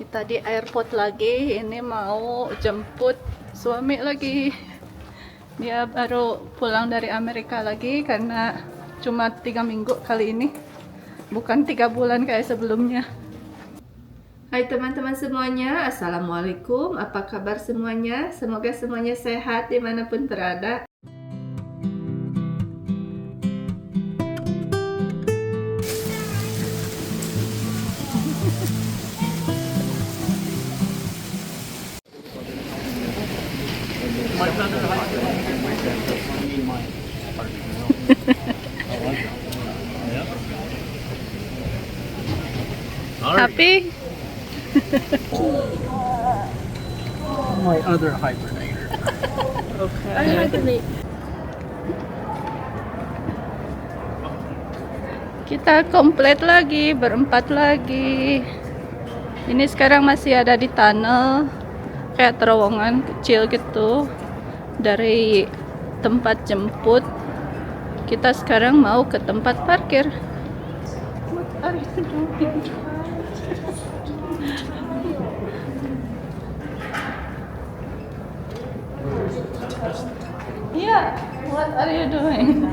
Kita di airport lagi, ini mau jemput suami lagi. Dia baru pulang dari Amerika lagi karena cuma 3 minggu kali ini, bukan 3 bulan kayak sebelumnya. Hai teman-teman semuanya, Assalamualaikum, apa kabar semuanya? Semoga semuanya sehat dimanapun berada. Happy? My other hibernator. Okay. I hibernate. Kita komplit lagi, berempat lagi. Ini sekarang masih ada di tunnel, kayak terowongan kecil gitu dari tempat jemput. Kita sekarang mau ke tempat parkir. What are you doing? Yeah, what are you doing?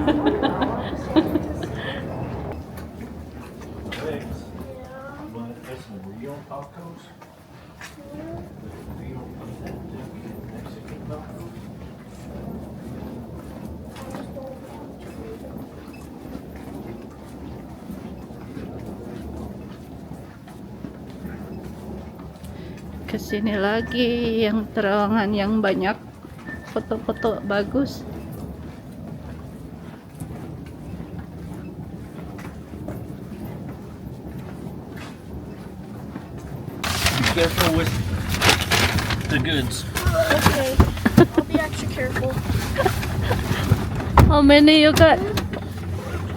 Kesini lagi yang terowongan yang banyak foto-foto bagus. Be careful with the goods. Okay, I'll be extra careful. How many you got?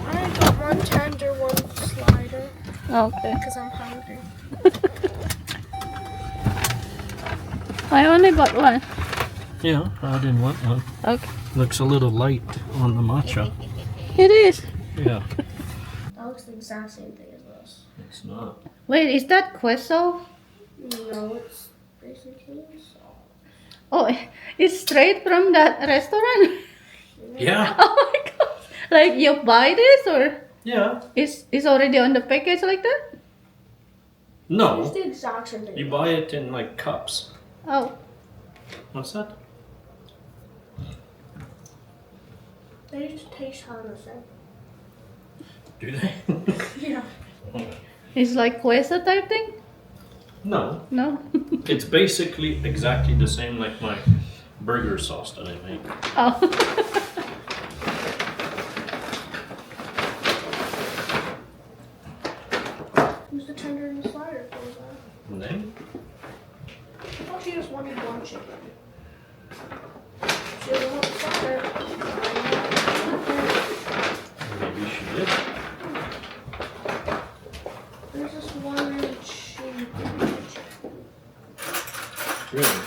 I got one tender, one slider, Okay. because I'm hungry. I only got one. Yeah, I didn't want one. Okay. Looks a little light on the matcha. It is. Yeah. That looks the exact same thing as this. It's not. Wait, is that queso? No, it's basically salt. Oh, it's straight from that restaurant? Yeah. Oh my god. Like you buy this or Yeah. it's already on the package like that? It's No. the exact same thing. You buy it in like cups. Oh. What's that? They just taste kind of the same. Do they? Yeah. It's like queso type thing? No. No? It's basically exactly the same like my burger sauce that I make. Oh. Who's the tender and the slider? What was that? And then I thought she just wanted one chicken. She doesn't want the slider. maybe she did. There's this one really cheap chicken. Really?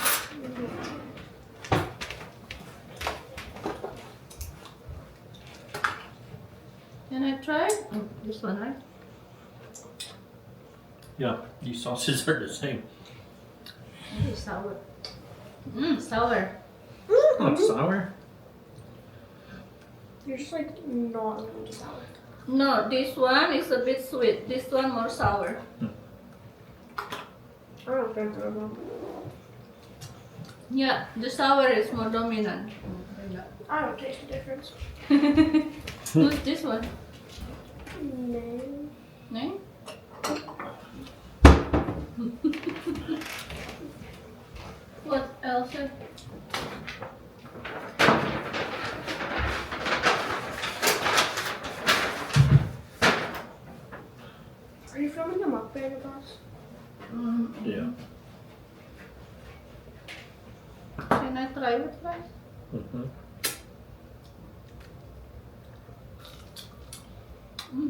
Can I try? Oh, this one, right? Yeah. These sauces are the same. It's sour. Sour. Not sour. You're just like not into sour. No, this one is a bit sweet. This one more sour. I don't think so. Yeah, the sour is more dominant. I don't taste the difference. Who's this one? No. Name? What else? Are you filming a mukbang with us? Yeah. Can I try it first? Mm-hmm.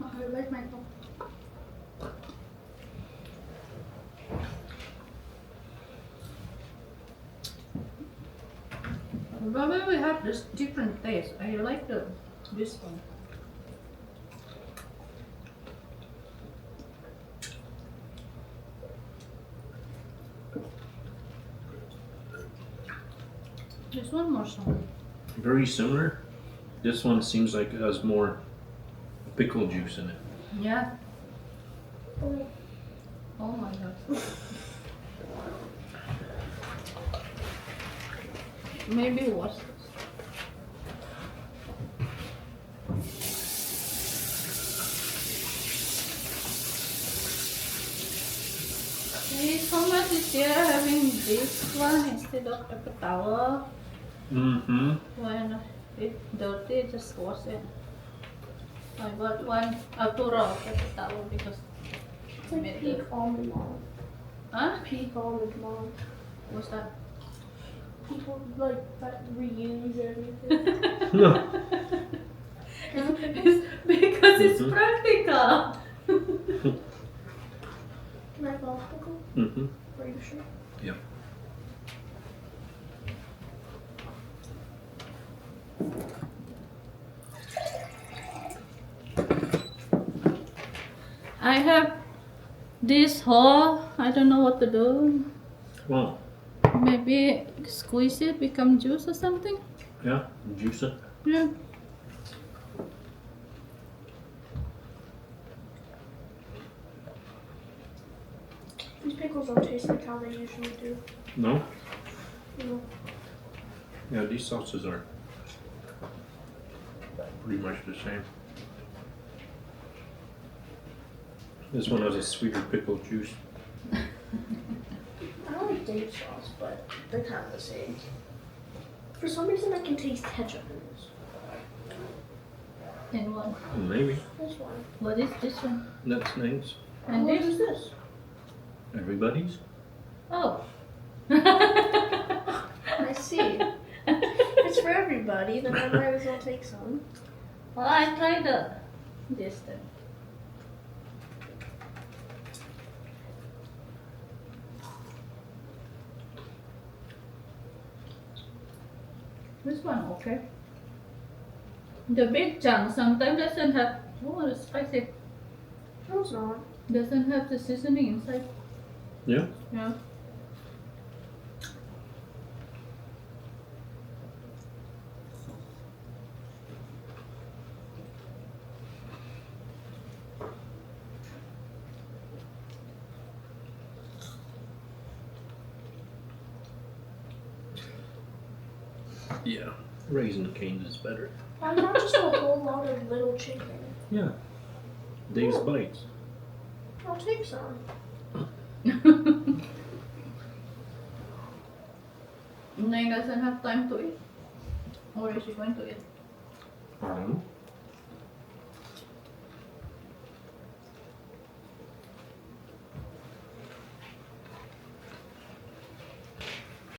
I like my tongue. Probably we have this different taste. I like this one. This one more strong. Very similar. This one seems like it has more pickle juice in it. Yeah. Oh, Oh my god. Maybe worse. See, so much is here having this one instead of paper towel. Mm-hmm. When it's dirty, just wash it. I got one to roll paper towel because it's like peak almond mom. huh? Peak almond mom. What's that? People like that reuse everything. Because it's Mhm. practical. Can I have a pickle? Mm-hmm. Are you sure? Yep. I have this hole. I don't know what to do. Well, Maybe squeeze it, become juice or something. yeah, juice it. Yeah. These pickles don't taste like how they usually do. No? No. Yeah, these sauces are pretty much the same. This one has a sweeter pickle juice. I don't like date sauce, but they're kind of the same. For some reason, I can taste ketchup in this. And one. Maybe. This one. What is this one? That's nice. And What this? is this? Everybody's? Oh. I see. It's for everybody, then I might as well take some. Well, I tried this then. This one okay. The big chunk sometimes doesn't have. Oh, it's spicy. No, it's not. Doesn't have the seasoning inside. Yeah. Yeah. Yeah. Raisin canes is better. I'm not just a whole lot of little chicken. Yeah. Dave's bites. I'll take some. Nay doesn't have time to eat. Or is she going to eat? I don't know.